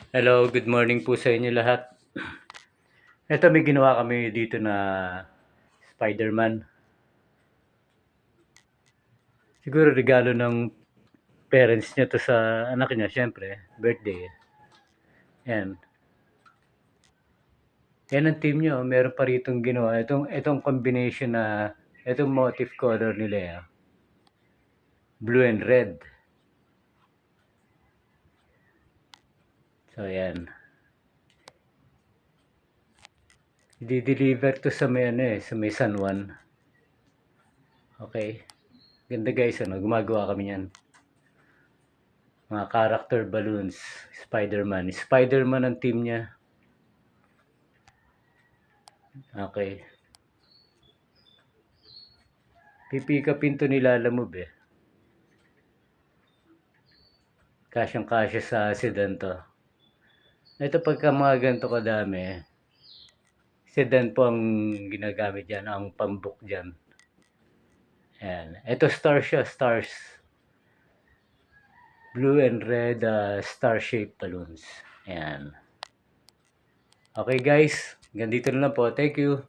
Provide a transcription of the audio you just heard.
Hello, good morning po sa inyo lahat. Ito may ginawa kami dito na Spider-Man. Siguro regalo ng parents niya to sa anak niya, syempre, birthday. Yan. Yan ang team niya, oh. Meron pa ritong ginawa. Itong combination na, itong motif color nila, blue and red. So, yan. Di-deliver to sa may sa may San Juan. Okay. Ganda guys, gumagawa kami yan. Mga character balloons, Spider-Man. Spider-Man ang team niya. Okay. Pipikapin to nilalamove eh. Kasyang-kasya sa sedan to. Ito pagka mga ganito kadami, sedan po ang ginagamit dyan, ang pambuk dyan. Ayan. Ito star siya, stars. Blue and red star-shaped balloons. Ayan. Okay guys, ganito na lang po. Thank you.